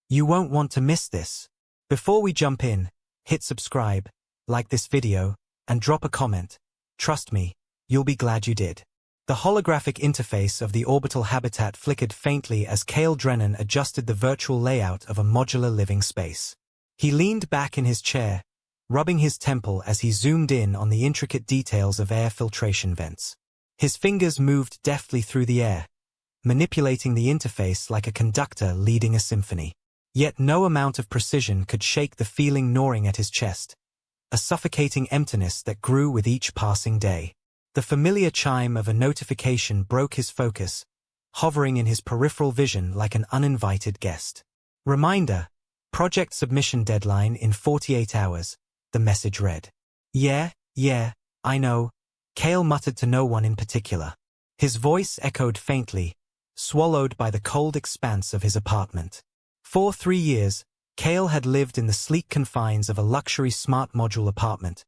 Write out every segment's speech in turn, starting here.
You won't want to miss this. Before we jump in, hit subscribe, like this video, and drop a comment. Trust me, you'll be glad you did. The holographic interface of the orbital habitat flickered faintly as Cale Drennan adjusted the virtual layout of a modular living space. He leaned back in his chair, rubbing his temple as he zoomed in on the intricate details of air filtration vents. His fingers moved deftly through the air, manipulating the interface like a conductor leading a symphony. Yet no amount of precision could shake the feeling gnawing at his chest, a suffocating emptiness that grew with each passing day. The familiar chime of a notification broke his focus, hovering in his peripheral vision like an uninvited guest. Reminder: project submission deadline in 48 hours, the message read. Yeah, I know, Cale muttered to no one in particular. His voice echoed faintly, swallowed by the cold expanse of his apartment. For 3 years, Cale had lived in the sleek confines of a luxury smart module apartment,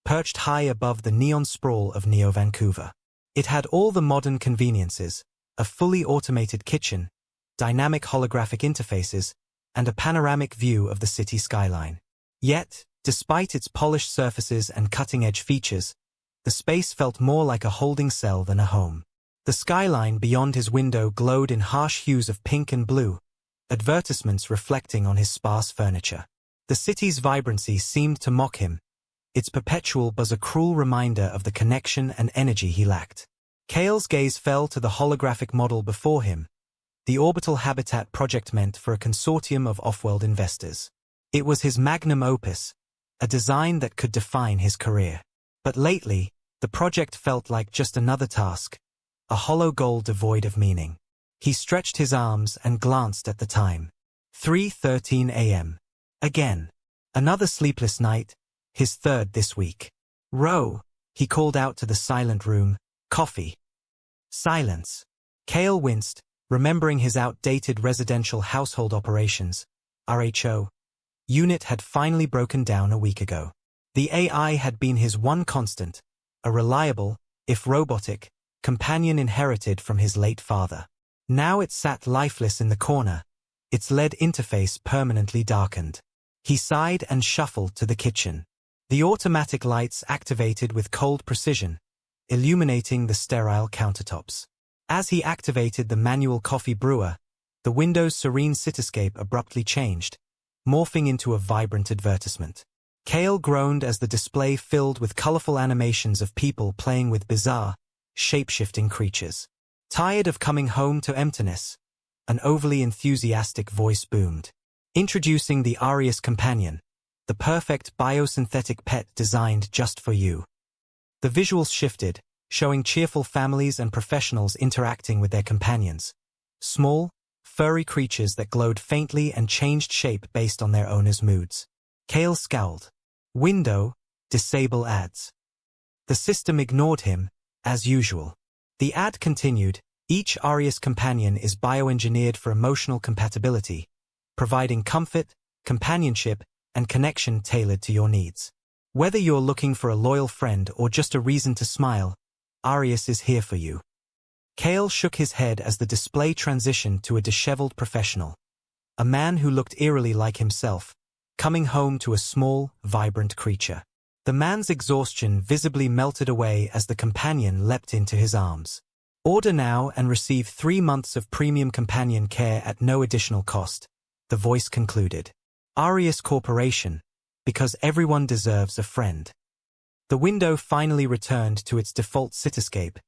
perched high above the neon sprawl of Neo-Vancouver. It had all the modern conveniences, a fully automated kitchen, dynamic holographic interfaces, and a panoramic view of the city skyline. Yet, despite its polished surfaces and cutting-edge features, the space felt more like a holding cell than a home. The skyline beyond his window glowed in harsh hues of pink and blue, advertisements reflecting on his sparse furniture. The city's vibrancy seemed to mock him, its perpetual buzz a cruel reminder of the connection and energy he lacked. Cale's gaze fell to the holographic model before him, the orbital habitat project meant for a consortium of off-world investors. It was his magnum opus, a design that could define his career. But lately, the project felt like just another task, a hollow goal devoid of meaning. He stretched his arms and glanced at the time. 3:13 a.m. Again. Another sleepless night, his third this week. Row, he called out to the silent room. Coffee. Silence. Cale winced, remembering his outdated residential household operations, RHO, unit had finally broken down a week ago. The AI had been his one constant, a reliable, if robotic, companion inherited from his late father. Now it sat lifeless in the corner, its LED interface permanently darkened. He sighed and shuffled to the kitchen. The automatic lights activated with cold precision, illuminating the sterile countertops. As he activated the manual coffee brewer, the window's serene cityscape abruptly changed, morphing into a vibrant advertisement. Cale groaned as the display filled with colorful animations of people playing with bizarre, shape-shifting creatures. Tired of coming home to emptiness, an overly enthusiastic voice boomed. Introducing the Arius Companion, the perfect biosynthetic pet designed just for you. The visuals shifted, showing cheerful families and professionals interacting with their companions. Small, furry creatures that glowed faintly and changed shape based on their owner's moods. Cale scowled. Window, disable ads. The system ignored him, as usual. The ad continued, each Arius companion is bioengineered for emotional compatibility, providing comfort, companionship, and connection tailored to your needs. Whether you're looking for a loyal friend or just a reason to smile, Arius is here for you. Cale shook his head as the display transitioned to a disheveled professional, a man who looked eerily like himself, coming home to a small, vibrant creature. The man's exhaustion visibly melted away as the companion leapt into his arms. Order now and receive 3 months of premium companion care at no additional cost, the voice concluded. Arius Corporation, because everyone deserves a friend. The window finally returned to its default cityscape,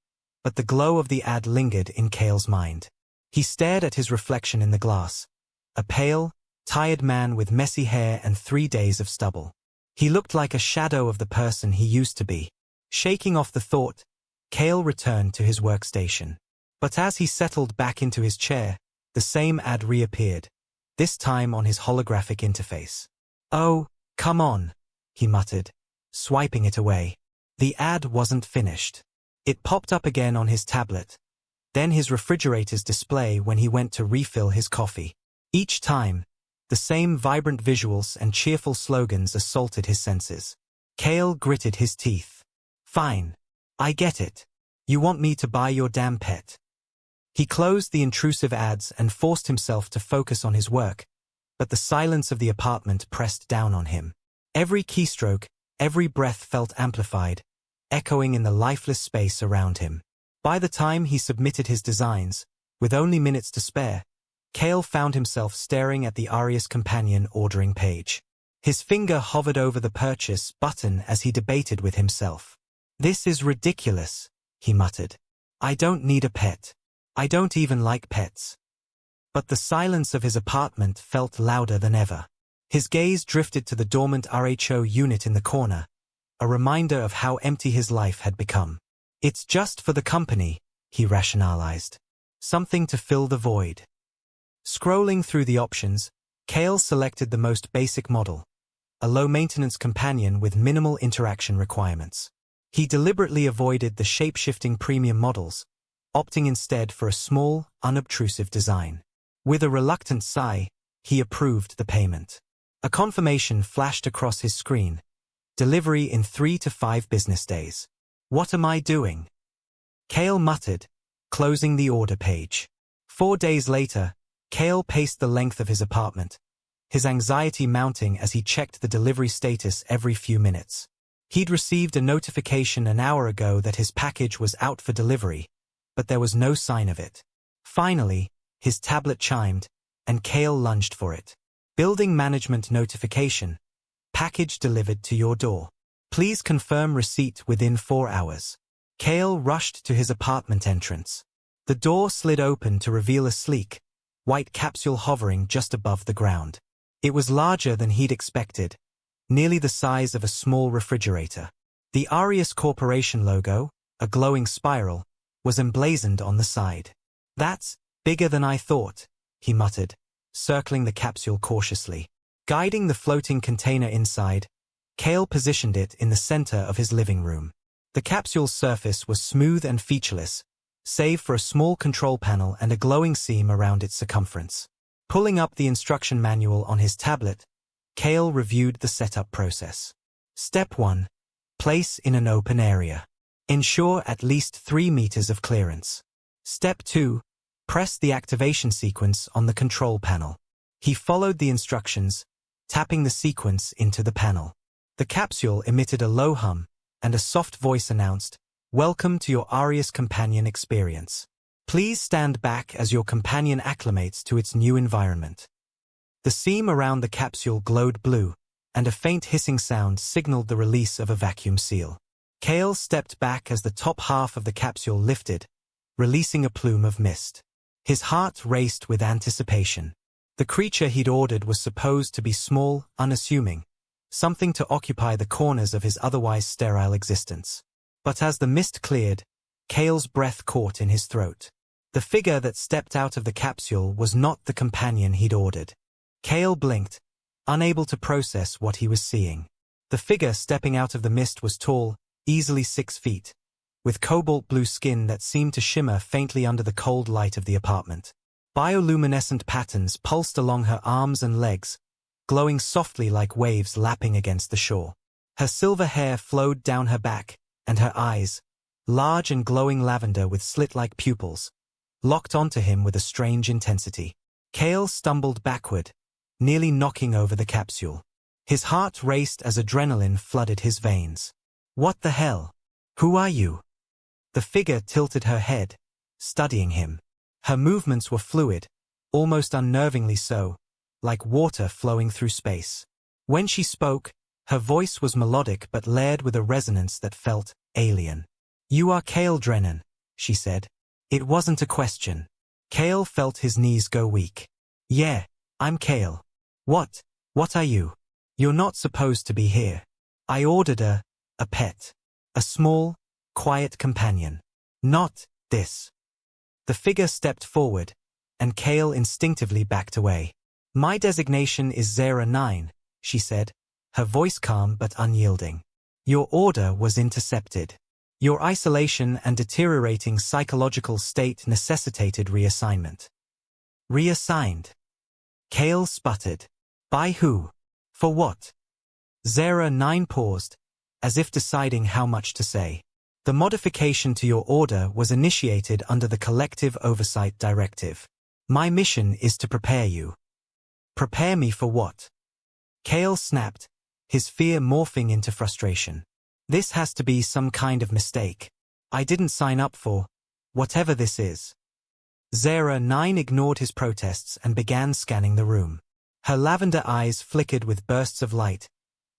but the glow of the ad lingered in Cale's mind. He stared at his reflection in the glass, a pale, tired man with messy hair and 3 days of stubble. He looked like a shadow of the person he used to be. Shaking off the thought, Cale returned to his workstation. But as he settled back into his chair, the same ad reappeared, this time on his holographic interface. Oh, come on, he muttered, swiping it away. The ad wasn't finished. It popped up again on his tablet, then his refrigerator's display when he went to refill his coffee. Each time, the same vibrant visuals and cheerful slogans assaulted his senses. Cale gritted his teeth. Fine. I get it. You want me to buy your damn pet. He closed the intrusive ads and forced himself to focus on his work, but the silence of the apartment pressed down on him. Every keystroke, every breath felt amplified, echoing in the lifeless space around him. By the time he submitted his designs, with only minutes to spare, Cale found himself staring at the Arius companion ordering page. His finger hovered over the purchase button as he debated with himself. "This is ridiculous," he muttered. "I don't need a pet. I don't even like pets." But the silence of his apartment felt louder than ever. His gaze drifted to the dormant RHO unit in the corner, a reminder of how empty his life had become. "It's just for the company," he rationalized. "Something to fill the void." Scrolling through the options, Cale selected the most basic model, a low-maintenance companion with minimal interaction requirements. He deliberately avoided the shape-shifting premium models, opting instead for a small, unobtrusive design. With a reluctant sigh, he approved the payment. A confirmation flashed across his screen. Delivery in 3 to 5 business days. "What am I doing?" Cale muttered, closing the order page. 4 days later, Cale paced the length of his apartment, his anxiety mounting as he checked the delivery status every few minutes. He'd received a notification an hour ago that his package was out for delivery, but there was no sign of it. Finally, his tablet chimed, and Cale lunged for it. Building management notification. Package delivered to your door. Please confirm receipt within 4 hours. Cale rushed to his apartment entrance. The door slid open to reveal a sleek, white capsule hovering just above the ground. It was larger than he'd expected, nearly the size of a small refrigerator. The Arius Corporation logo, a glowing spiral, was emblazoned on the side. "That's bigger than I thought," he muttered, circling the capsule cautiously. Guiding the floating container inside, Cale positioned it in the center of his living room. The capsule's surface was smooth and featureless, save for a small control panel and a glowing seam around its circumference. Pulling up the instruction manual on his tablet, Cale reviewed the setup process. Step 1. Place in an open area. Ensure at least 3 meters of clearance. Step 2. Press the activation sequence on the control panel. He followed the instructions, tapping the sequence into the panel. The capsule emitted a low hum, and a soft voice announced, "Welcome to your Arius companion experience. Please stand back as your companion acclimates to its new environment." The seam around the capsule glowed blue, and a faint hissing sound signaled the release of a vacuum seal. Cale stepped back as the top half of the capsule lifted, releasing a plume of mist. His heart raced with anticipation. The creature he'd ordered was supposed to be small, unassuming, something to occupy the corners of his otherwise sterile existence. But as the mist cleared, Cale's breath caught in his throat. The figure that stepped out of the capsule was not the companion he'd ordered. Cale blinked, unable to process what he was seeing. The figure stepping out of the mist was tall, easily 6 feet, with cobalt blue skin that seemed to shimmer faintly under the cold light of the apartment. Bioluminescent patterns pulsed along her arms and legs, glowing softly like waves lapping against the shore. Her silver hair flowed down her back, and her eyes, large and glowing lavender with slit-like pupils, locked onto him with a strange intensity. Cale stumbled backward, nearly knocking over the capsule. His heart raced as adrenaline flooded his veins. "What the hell? Who are you?" The figure tilted her head, studying him. Her movements were fluid, almost unnervingly so, like water flowing through space. When she spoke, her voice was melodic but layered with a resonance that felt alien. "You are Cale Drennan," she said. It wasn't a question. Cale felt his knees go weak. "Yeah, I'm Cale. What are you? You're not supposed to be here. I ordered a pet. A small, quiet companion. Not this." The figure stepped forward, and Cale instinctively backed away. "My designation is Zara 9, she said, her voice calm but unyielding. "Your order was intercepted. Your isolation and deteriorating psychological state necessitated reassignment." "Reassigned?" Cale sputtered. "By who? For what?" Zara 9 paused, as if deciding how much to say. "The modification to your order was initiated under the Collective Oversight Directive. My mission is to prepare you." Prepare me for what? Kale snapped, his fear morphing into frustration. This has to be some kind of mistake. I didn't sign up for whatever this is. Zara 9 ignored his protests and began scanning the room. Her lavender eyes flickered with bursts of light,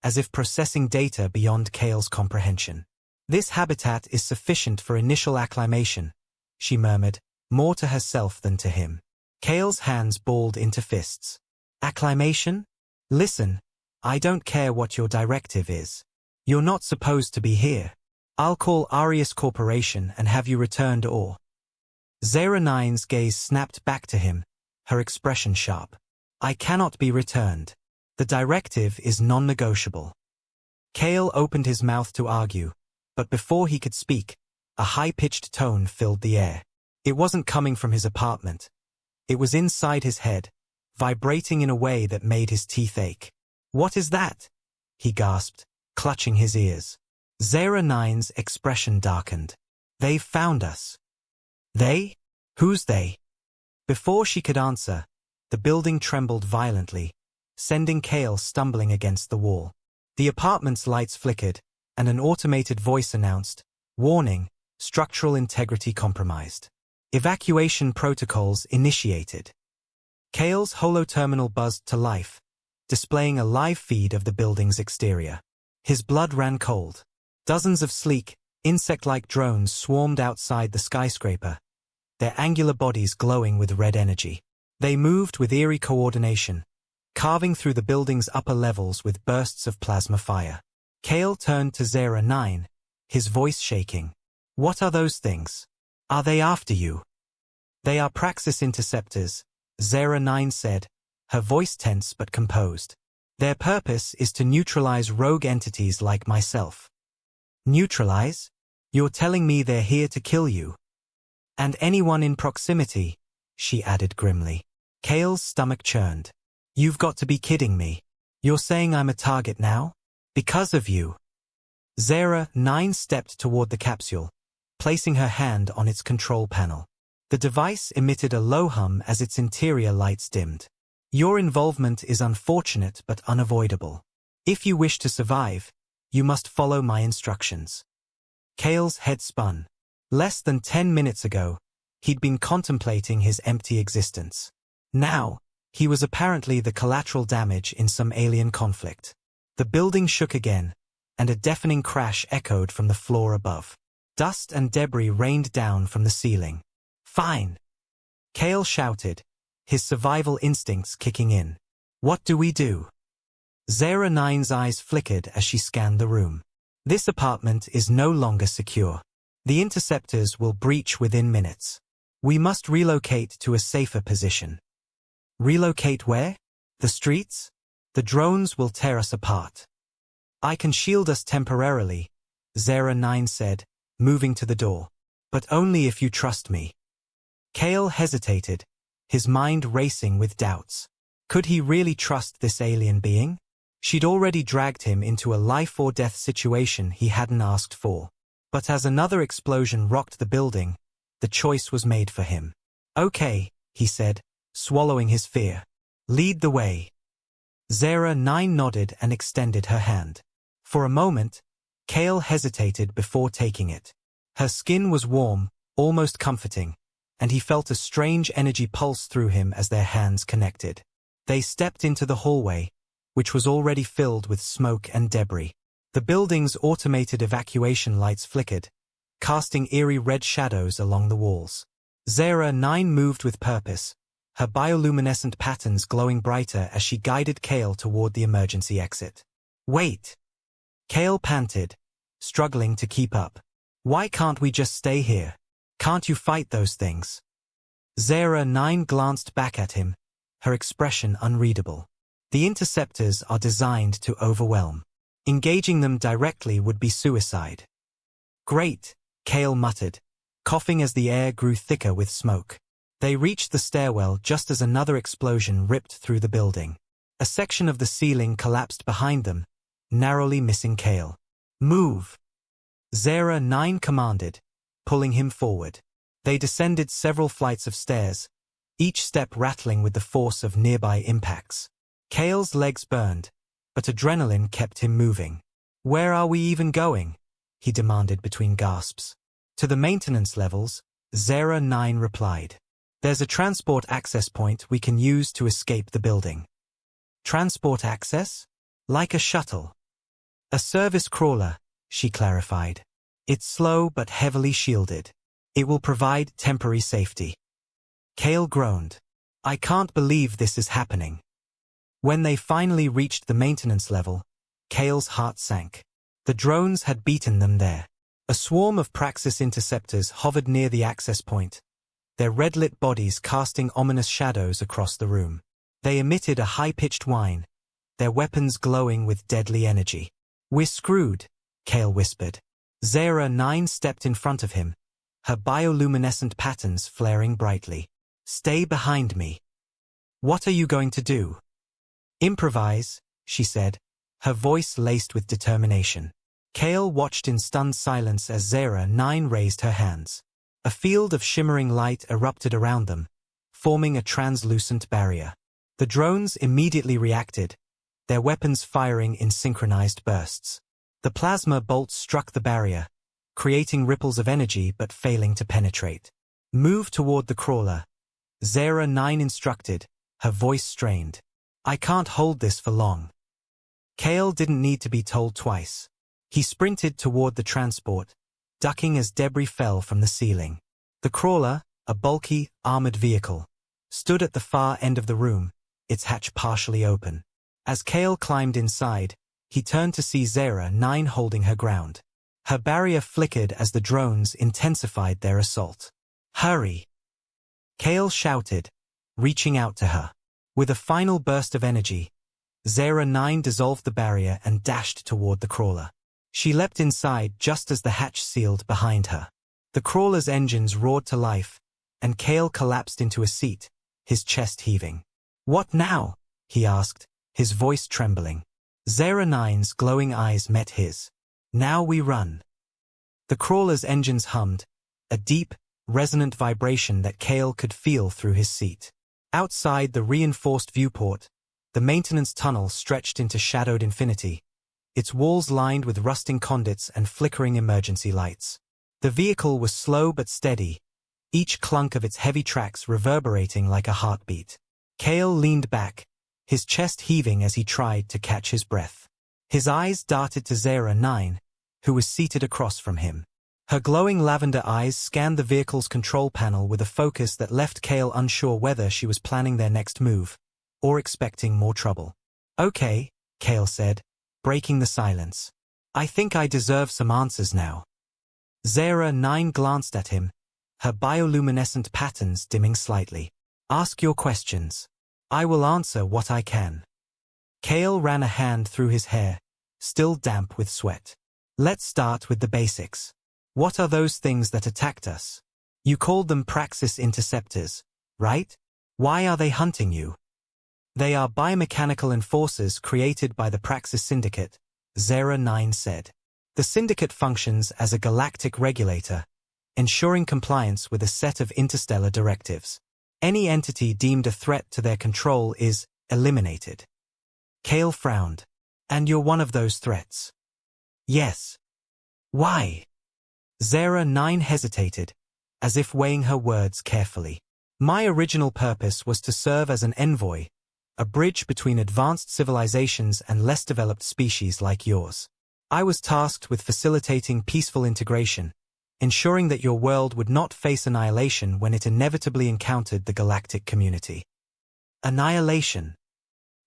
as if processing data beyond Kale's comprehension. This habitat is sufficient for initial acclimation, she murmured, more to herself than to him. Kale's hands balled into fists. Acclimation? Listen, I don't care what your directive is. You're not supposed to be here. I'll call Arius Corporation and have you returned or... Zara 9's gaze snapped back to him, her expression sharp. I cannot be returned. The directive is non-negotiable. Kale opened his mouth to argue, but before he could speak, a high-pitched tone filled the air. It wasn't coming from his apartment. It was inside his head, vibrating in a way that made his teeth ache. What is that? He gasped, clutching his ears. Zara 9's expression darkened. They've found us. They? Who's they? Before she could answer, the building trembled violently, sending Kale stumbling against the wall. The apartment's lights flickered, and an automated voice announced, "Warning, structural integrity compromised. Evacuation protocols initiated." Kale's holoterminal buzzed to life, displaying a live feed of the building's exterior. His blood ran cold. Dozens of sleek, insect-like drones swarmed outside the skyscraper, their angular bodies glowing with red energy. They moved with eerie coordination, carving through the building's upper levels with bursts of plasma fire. Kale turned to Zara 9, his voice shaking. What are those things? Are they after you? They are Praxis interceptors, Zara 9 said, her voice tense but composed. Their purpose is to neutralize rogue entities like myself. Neutralize? You're telling me they're here to kill you? And anyone in proximity, she added grimly. Kale's stomach churned. You've got to be kidding me. You're saying I'm a target now? Because of you. Zara 9 stepped toward the capsule, placing her hand on its control panel. The device emitted a low hum as its interior lights dimmed. Your involvement is unfortunate but unavoidable. If you wish to survive, you must follow my instructions. Kale's head spun. Less than 10 minutes ago, he'd been contemplating his empty existence. Now, he was apparently the collateral damage in some alien conflict. The building shook again, and a deafening crash echoed from the floor above. Dust and debris rained down from the ceiling. Fine! Kale shouted, his survival instincts kicking in. What do we do? Zara 9's eyes flickered as she scanned the room. This apartment is no longer secure. The interceptors will breach within minutes. We must relocate to a safer position. Relocate where? The streets? The drones will tear us apart. I can shield us temporarily, Zara 9 said, moving to the door. But only if you trust me. Kale hesitated, his mind racing with doubts. Could he really trust this alien being? She'd already dragged him into a life-or-death situation he hadn't asked for. But as another explosion rocked the building, the choice was made for him. Okay, he said, swallowing his fear. Lead the way. Zara 9 nodded and extended her hand. For a moment, Kale hesitated before taking it. Her skin was warm, almost comforting, and he felt a strange energy pulse through him as their hands connected. They stepped into the hallway, which was already filled with smoke and debris. The building's automated evacuation lights flickered, casting eerie red shadows along the walls. Zara 9 moved with purpose, her bioluminescent patterns glowing brighter as she guided Kale toward the emergency exit. Wait! Kale panted, struggling to keep up. Why can't we just stay here? Can't you fight those things? Zara 9 glanced back at him, her expression unreadable. The interceptors are designed to overwhelm. Engaging them directly would be suicide. Great, Kale muttered, coughing as the air grew thicker with smoke. They reached the stairwell just as another explosion ripped through the building. A section of the ceiling collapsed behind them, narrowly missing Kale. Move! Zara 9 commanded, pulling him forward. They descended several flights of stairs, each step rattling with the force of nearby impacts. Kale's legs burned, but adrenaline kept him moving. "Where are we even going?" he demanded between gasps. "To the maintenance levels," Zera 9 replied. "There's a transport access point we can use to escape the building." "Transport access? Like a shuttle?" "A service crawler," she clarified. "It's slow but heavily shielded. It will provide temporary safety." Kale groaned. "I can't believe this is happening." When they finally reached the maintenance level, Kale's heart sank. The drones had beaten them there. A swarm of Praxis interceptors hovered near the access point, their red-lit bodies casting ominous shadows across the room. They emitted a high-pitched whine, their weapons glowing with deadly energy. "We're screwed," Kale whispered. Zera 9 stepped in front of him, her bioluminescent patterns flaring brightly. "Stay behind me." "What are you going to do?" "Improvise," she said, her voice laced with determination. Kale watched in stunned silence as Zera 9 raised her hands. A field of shimmering light erupted around them, forming a translucent barrier. The drones immediately reacted, their weapons firing in synchronized bursts. The plasma bolts struck the barrier, creating ripples of energy but failing to penetrate. "Move toward the crawler," Zera 9 instructed, her voice strained. "I can't hold this for long." Kale didn't need to be told twice. He sprinted toward the transport, ducking as debris fell from the ceiling. The crawler, a bulky, armored vehicle, stood at the far end of the room, its hatch partially open. As Kale climbed inside, he turned to see Zera 9 holding her ground. Her barrier flickered as the drones intensified their assault. "Hurry!" Kale shouted, reaching out to her. With a final burst of energy, Zera 9 dissolved the barrier and dashed toward the crawler. She leapt inside just as the hatch sealed behind her. The crawler's engines roared to life, and Kale collapsed into a seat, his chest heaving. "What now?" he asked, his voice trembling. Zera 9's glowing eyes met his. "Now we run." The crawler's engines hummed, a deep, resonant vibration that Kale could feel through his seat. Outside the reinforced viewport, the maintenance tunnel stretched into shadowed infinity, its walls lined with rusting conduits and flickering emergency lights. The vehicle was slow but steady, each clunk of its heavy tracks reverberating like a heartbeat. Kale leaned back, his chest heaving as he tried to catch his breath. His eyes darted to Zera 9, who was seated across from him. Her glowing lavender eyes scanned the vehicle's control panel with a focus that left Kale unsure whether she was planning their next move, or expecting more trouble. "Okay," Kale said, breaking the silence. "I think I deserve some answers now." Zera 9 glanced at him, her bioluminescent patterns dimming slightly. "Ask your questions. I will answer what I can." Kale ran a hand through his hair, still damp with sweat. "Let's start with the basics. What are those things that attacked us? You called them Praxis interceptors, right? Why are they hunting you?" "They are biomechanical enforcers created by the Praxis Syndicate," Zera 9 said. "The Syndicate functions as a galactic regulator, ensuring compliance with a set of interstellar directives. Any entity deemed a threat to their control is eliminated." Kale frowned. "And you're one of those threats?" "Yes." "Why?" Zera 9 hesitated, as if weighing her words carefully. "My original purpose was to serve as an envoy, a bridge between advanced civilizations and less developed species like yours. I was tasked with facilitating peaceful integration, ensuring that your world would not face annihilation when it inevitably encountered the galactic community." "Annihilation?"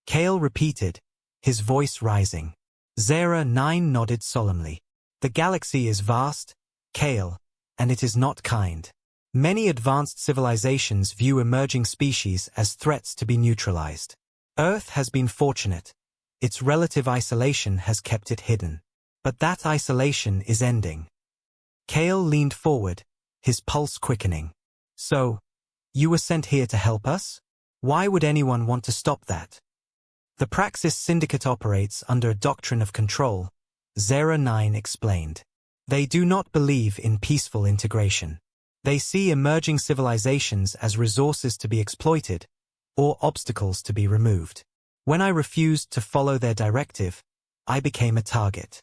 Kale repeated, his voice rising. Zera 9 nodded solemnly. "The galaxy is vast, Kale, and it is not kind. Many advanced civilizations view emerging species as threats to be neutralized. Earth has been fortunate. Its relative isolation has kept it hidden. But that isolation is ending." Kale leaned forward, his pulse quickening. "So, you were sent here to help us? Why would anyone want to stop that?" "The Praxis Syndicate operates under a doctrine of control," Zera 9 explained. "They do not believe in peaceful integration. They see emerging civilizations as resources to be exploited, or obstacles to be removed. When I refused to follow their directive, I became a target.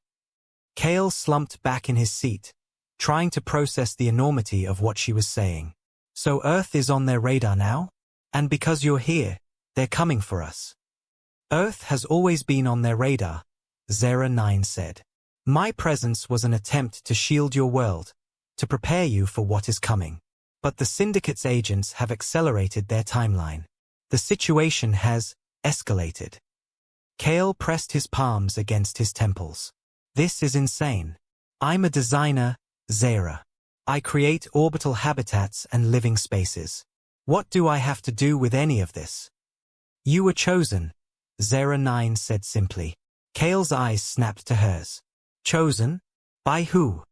Kale slumped back in his seat, trying to process the enormity of what she was saying. So Earth is on their radar now? And because you're here, they're coming for us. Earth has always been on their radar, Zera 9 said. My presence was an attempt to shield your world, to prepare you for what is coming. But the Syndicate's agents have accelerated their timeline. The situation has escalated. Kale pressed his palms against his temples. This is insane. I'm a designer, Zera. I create orbital habitats and living spaces. What do I have to do with any of this? You were chosen, Zera 9 said simply. Kale's eyes snapped to hers. Chosen? By who?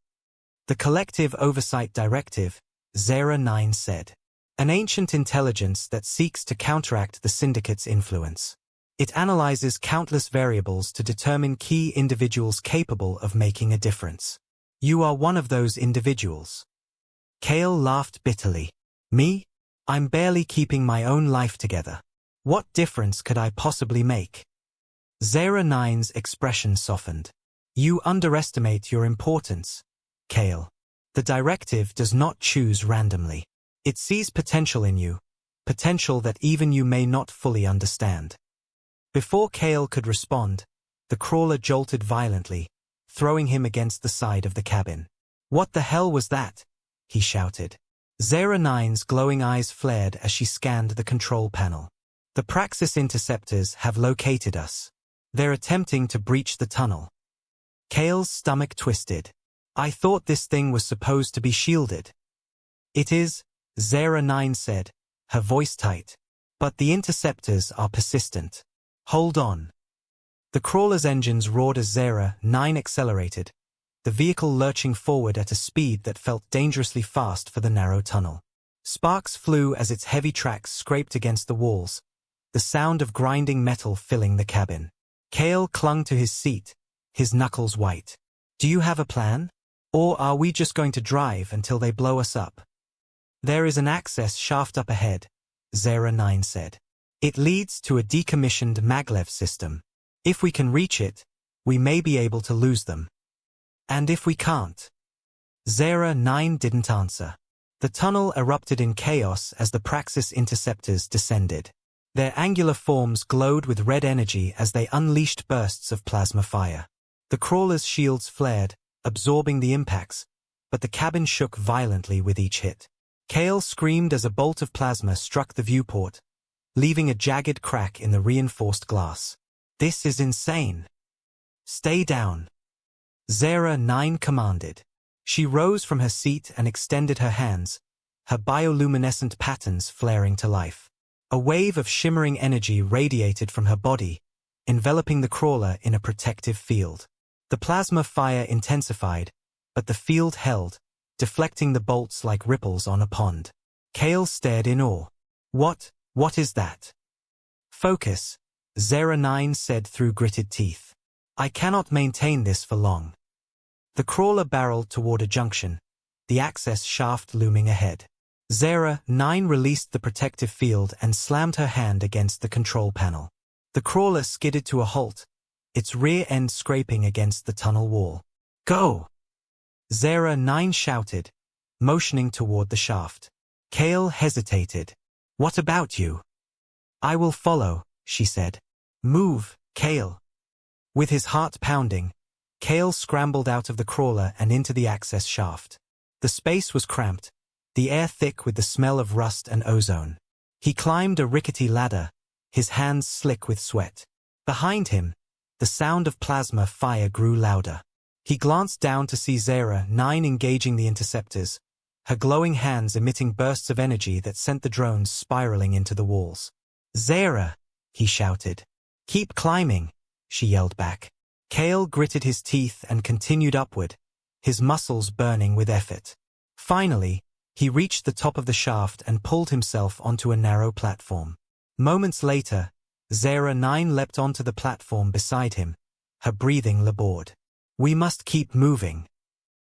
The Collective Oversight Directive, Zera 9 said. An ancient intelligence that seeks to counteract the Syndicate's influence. It analyzes countless variables to determine key individuals capable of making a difference. You are one of those individuals. Kale laughed bitterly. Me? I'm barely keeping my own life together. What difference could I possibly make? Zera 9's expression softened. You underestimate your importance, Kale. The directive does not choose randomly. It sees potential in you, potential that even you may not fully understand. Before Kale could respond, the crawler jolted violently, throwing him against the side of the cabin. What the hell was that? He shouted. Zera 9's glowing eyes flared as she scanned the control panel. The Praxis interceptors have located us. They're attempting to breach the tunnel. Kale's stomach twisted. I thought this thing was supposed to be shielded. It is, Zera 9 said, her voice tight. But the interceptors are persistent. Hold on. The crawler's engines roared as Zera 9 accelerated, the vehicle lurching forward at a speed that felt dangerously fast for the narrow tunnel. Sparks flew as its heavy tracks scraped against the walls, the sound of grinding metal filling the cabin. Kale clung to his seat, his knuckles white. Do you have a plan? Or are we just going to drive until they blow us up? There is an access shaft up ahead, Zera 9 said. It leads to a decommissioned maglev system. If we can reach it, we may be able to lose them. And if we can't? Zera 9 didn't answer. The tunnel erupted in chaos as the Praxis interceptors descended. Their angular forms glowed with red energy as they unleashed bursts of plasma fire. The crawler's shields flared, absorbing the impacts, but the cabin shook violently with each hit. Kale screamed as a bolt of plasma struck the viewport, leaving a jagged crack in the reinforced glass. This is insane. Stay down. Zera 9 commanded. She rose from her seat and extended her hands, her bioluminescent patterns flaring to life. A wave of shimmering energy radiated from her body, enveloping the crawler in a protective field. The plasma fire intensified, but the field held, deflecting the bolts like ripples on a pond. Kale stared in awe. What is that? Focus, Zera 9 said through gritted teeth. I cannot maintain this for long. The crawler barreled toward a junction, the access shaft looming ahead. Zera 9 released the protective field and slammed her hand against the control panel. The crawler skidded to a halt, its rear end scraping against the tunnel wall. Go! Zera 9 shouted, motioning toward the shaft. Kale hesitated. What about you? I will follow, she said. Move, Kale. With his heart pounding, Kale scrambled out of the crawler and into the access shaft. The space was cramped, the air thick with the smell of rust and ozone. He climbed a rickety ladder, his hands slick with sweat. Behind him, the sound of plasma fire grew louder. He glanced down to see Zera 9 engaging the interceptors, her glowing hands emitting bursts of energy that sent the drones spiraling into the walls. Zera, he shouted. Keep climbing, she yelled back. Kale gritted his teeth and continued upward, his muscles burning with effort. Finally, he reached the top of the shaft and pulled himself onto a narrow platform. Moments later, Zera 9 leapt onto the platform beside him, her breathing labored. We must keep moving.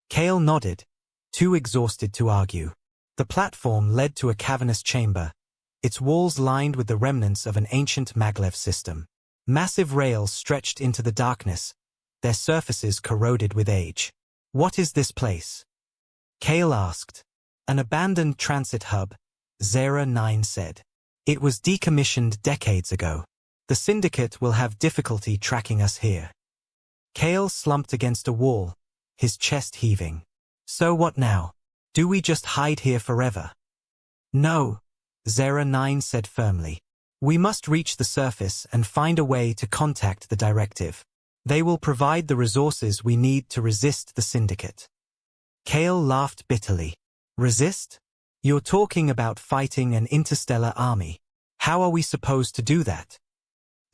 Kale nodded, too exhausted to argue. The platform led to a cavernous chamber, its walls lined with the remnants of an ancient maglev system. Massive rails stretched into the darkness, their surfaces corroded with age. "What is this place?" Kale asked. "An abandoned transit hub," Zara 9 said. "It was decommissioned decades ago. The Syndicate will have difficulty tracking us here." Kale slumped against a wall, his chest heaving. "So what now? Do we just hide here forever?" "No," Zara 9 said firmly. "We must reach the surface and find a way to contact the directive. They will provide the resources we need to resist the Syndicate." Kale laughed bitterly. "Resist? You're talking about fighting an interstellar army. How are we supposed to do that?"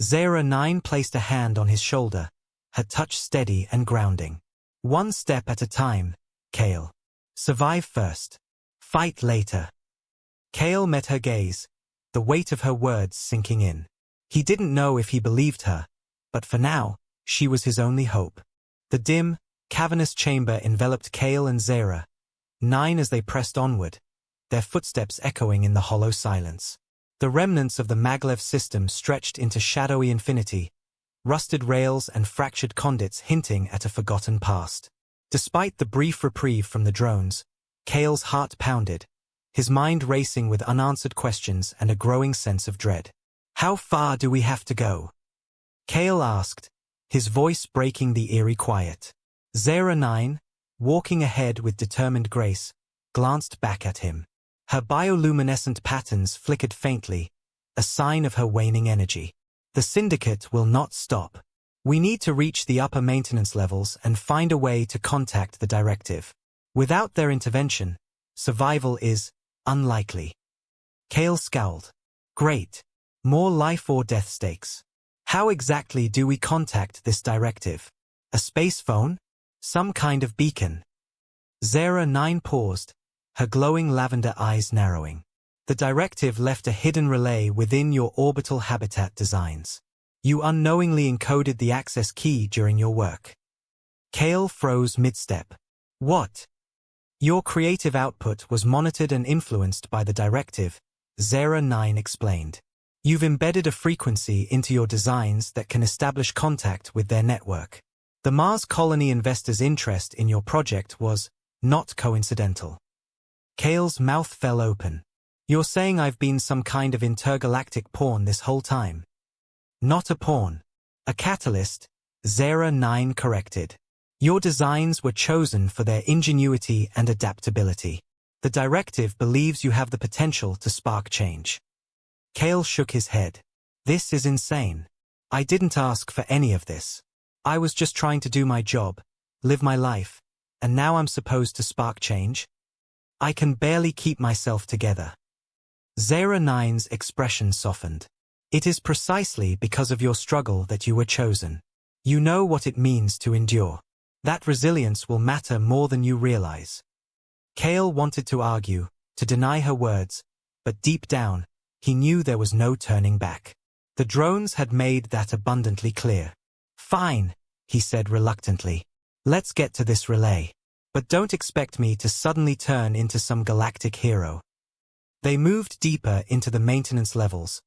Zara 9 placed a hand on his shoulder, her touch steady and grounding. "One step at a time, Kale. Survive first. Fight later." Kale met her gaze, the weight of her words sinking in. He didn't know if he believed her, but for now, she was his only hope. The dim, cavernous chamber enveloped Kale and Zara 9 as they pressed onward, their footsteps echoing in the hollow silence. The remnants of the maglev system stretched into shadowy infinity, rusted rails and fractured conduits hinting at a forgotten past. Despite the brief reprieve from the drones, Kale's heart pounded, his mind racing with unanswered questions and a growing sense of dread. "How far do we have to go?" Kale asked, his voice breaking the eerie quiet. Zara 9, walking ahead with determined grace, glanced back at him. Her bioluminescent patterns flickered faintly, a sign of her waning energy. "The Syndicate will not stop. We need to reach the upper maintenance levels and find a way to contact the directive. Without their intervention, survival is unlikely." Kale scowled. "Great. More life or death stakes. How exactly do we contact this directive? A space phone? Some kind of beacon?" Zara 9 paused, her glowing lavender eyes narrowing. "The directive left a hidden relay within your orbital habitat designs. You unknowingly encoded the access key during your work." Kale froze mid-step. "What?" "Your creative output was monitored and influenced by the directive," Zara 9 explained. "You've embedded a frequency into your designs that can establish contact with their network. The Mars colony investors' interest in your project was not coincidental." Kale's mouth fell open. "You're saying I've been some kind of intergalactic pawn this whole time?" "Not a pawn. A catalyst," Zara 9 corrected. "Your designs were chosen for their ingenuity and adaptability. The directive believes you have the potential to spark change." Kale shook his head. "This is insane. I didn't ask for any of this. I was just trying to do my job, live my life, and now I'm supposed to spark change? I can barely keep myself together." Zara 9's expression softened. "It is precisely because of your struggle that you were chosen. You know what it means to endure. That resilience will matter more than you realize." Kale wanted to argue, to deny her words, but deep down, he knew there was no turning back. The drones had made that abundantly clear. "Fine," he said reluctantly. "Let's get to this relay. But don't expect me to suddenly turn into some galactic hero." They moved deeper into the maintenance levels,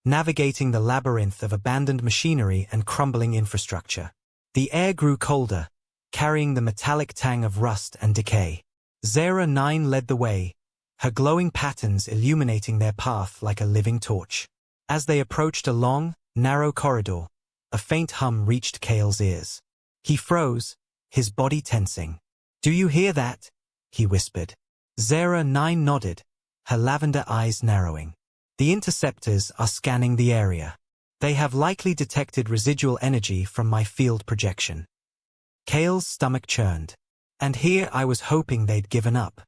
navigating the labyrinth of abandoned machinery and crumbling infrastructure. The air grew colder, carrying the metallic tang of rust and decay. Zara 9 led the way, her glowing patterns illuminating their path like a living torch. As they approached a long, narrow corridor, a faint hum reached Kale's ears. He froze, his body tensing. "Do you hear that?" he whispered. Zara 9 nodded, her lavender eyes narrowing. "The interceptors are scanning the area. They have likely detected residual energy from my field projection." Kale's stomach churned. "And here I was hoping they'd given up."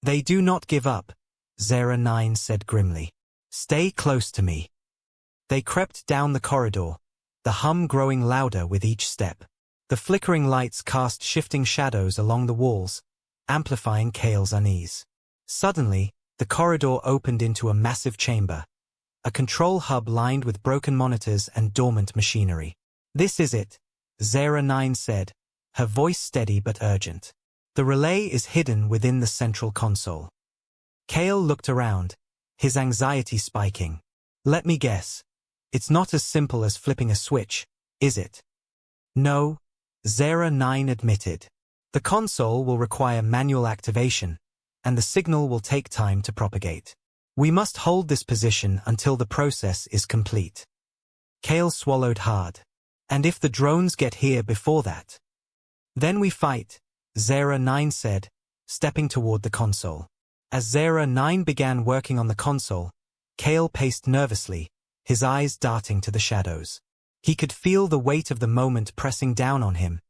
"They do not give up," Zara 9 said grimly. "Stay close to me." They crept down the corridor, the hum growing louder with each step. The flickering lights cast shifting shadows along the walls, amplifying Kale's unease. Suddenly, the corridor opened into a massive chamber, a control hub lined with broken monitors and dormant machinery. "This is it," Zara 9 said, her voice steady but urgent. "The relay is hidden within the central console." Kale looked around, his anxiety spiking. Let me guess. It's not as simple as flipping a switch, is it? No, Zera 9 admitted. The console will require manual activation, and the signal will take time to propagate. We must hold this position until the process is complete. Kale swallowed hard. And if the drones get here before that? Then we fight, Zera 9 said, stepping toward the console. As Zera 9 began working on the console, Kale paced nervously, his eyes darting to the shadows. He could feel the weight of the moment pressing down on him,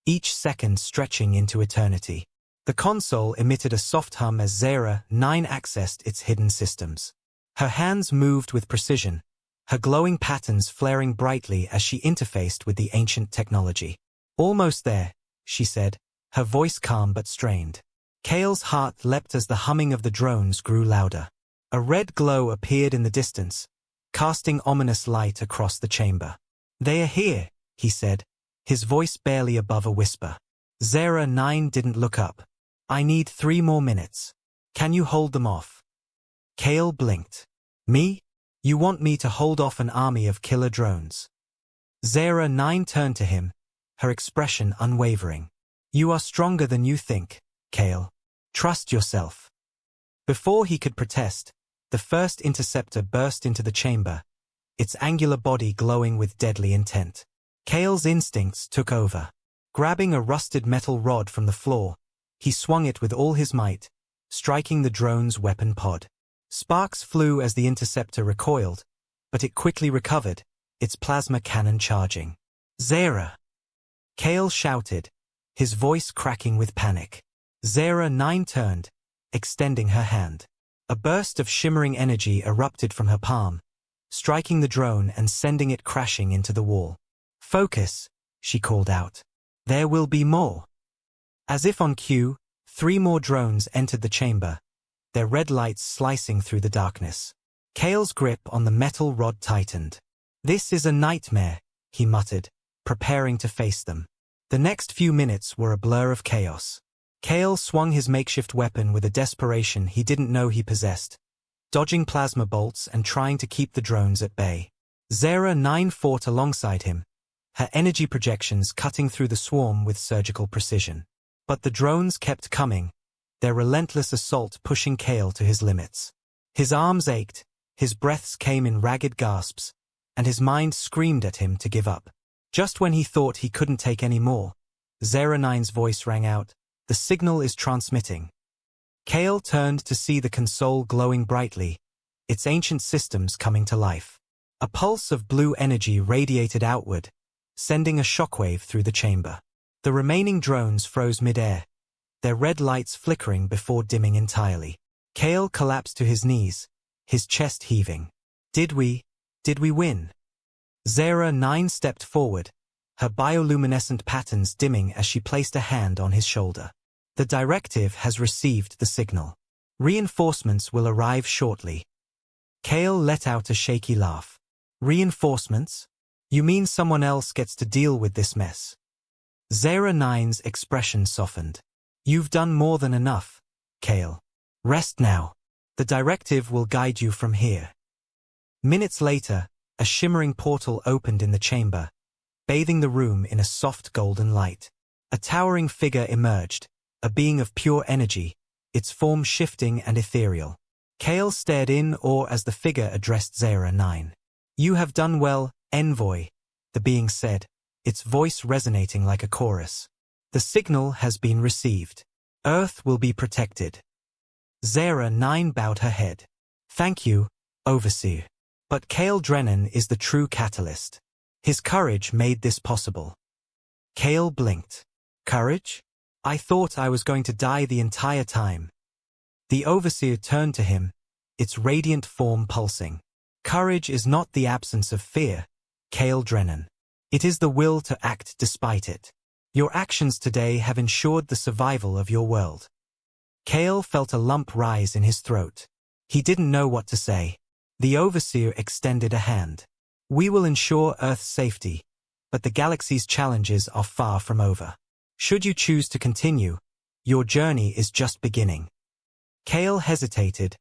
each second stretching into eternity. The console emitted a soft hum as Zera 9 accessed its hidden systems. Her hands moved with precision, her glowing patterns flaring brightly as she interfaced with the ancient technology. Almost there, she said, her voice calm but strained. Kale's heart leapt as the humming of the drones grew louder. A red glow appeared in the distance, casting ominous light across the chamber. They are here, he said, his voice barely above a whisper. Zera 9 didn't look up. I need 3 more minutes. Can you hold them off? Kale blinked. Me? You want me to hold off an army of killer drones? Zera 9 turned to him, her expression unwavering. You are stronger than you think, Kale. Trust yourself. Before he could protest, the first interceptor burst into the chamber, its angular body glowing with deadly intent. Kale's instincts took over. Grabbing a rusted metal rod from the floor, he swung it with all his might, striking the drone's weapon pod. Sparks flew as the interceptor recoiled, but it quickly recovered, its plasma cannon charging. Zera! Kale shouted, his voice cracking with panic. Zera 9 turned, extending her hand. A burst of shimmering energy erupted from her palm, striking the drone and sending it crashing into the wall. Focus, she called out. There will be more. As if on cue, 3 more drones entered the chamber, their red lights slicing through the darkness. Kale's grip on the metal rod tightened. This is a nightmare, he muttered, preparing to face them. The next few minutes were a blur of chaos. Kale swung his makeshift weapon with a desperation he didn't know he possessed, dodging plasma bolts and trying to keep the drones at bay. Zera 9 fought alongside him, her energy projections cutting through the swarm with surgical precision. But the drones kept coming, their relentless assault pushing Kale to his limits. His arms ached, his breaths came in ragged gasps, and his mind screamed at him to give up. Just when he thought he couldn't take any more, Zera 9's voice rang out, "The signal is transmitting." Kale turned to see the console glowing brightly, its ancient systems coming to life. A pulse of blue energy radiated outward, sending a shockwave through the chamber. The remaining drones froze mid-air, their red lights flickering before dimming entirely. Kale collapsed to his knees, his chest heaving. Did we win? Zera 9 stepped forward, her bioluminescent patterns dimming as she placed a hand on his shoulder. The directive has received the signal. Reinforcements will arrive shortly. Kale let out a shaky laugh. Reinforcements? You mean someone else gets to deal with this mess? Zera 9's expression softened. You've done more than enough, Kale. Rest now. The directive will guide you from here. Minutes later, a shimmering portal opened in the chamber, bathing the room in a soft golden light. A towering figure emerged, a being of pure energy, its form shifting and ethereal. Kale stared in awe as the figure addressed Zera 9. You have done well, envoy, the being said, its voice resonating like a chorus. The signal has been received. Earth will be protected. Zera 9 bowed her head. Thank you, Overseer. But Kale Drennan is the true catalyst. His courage made this possible. Kale blinked. Courage? I thought I was going to die the entire time. The Overseer turned to him, its radiant form pulsing. Courage is not the absence of fear, Kale Drennan. It is the will to act despite it. Your actions today have ensured the survival of your world. Kale felt a lump rise in his throat. He didn't know what to say. The Overseer extended a hand. We will ensure Earth's safety, but the galaxy's challenges are far from over. Should you choose to continue, your journey is just beginning. Kale hesitated,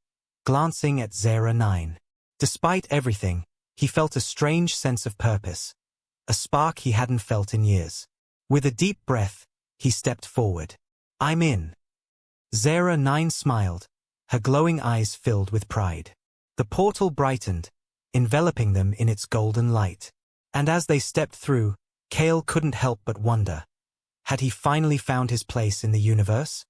glancing at Zera 9. Despite everything, he felt a strange sense of purpose, a spark he hadn't felt in years. With a deep breath, he stepped forward. "I'm in." Zera 9 smiled, her glowing eyes filled with pride. The portal brightened, enveloping them in its golden light. And as they stepped through, Kale couldn't help but wonder. Had he finally found his place in the universe?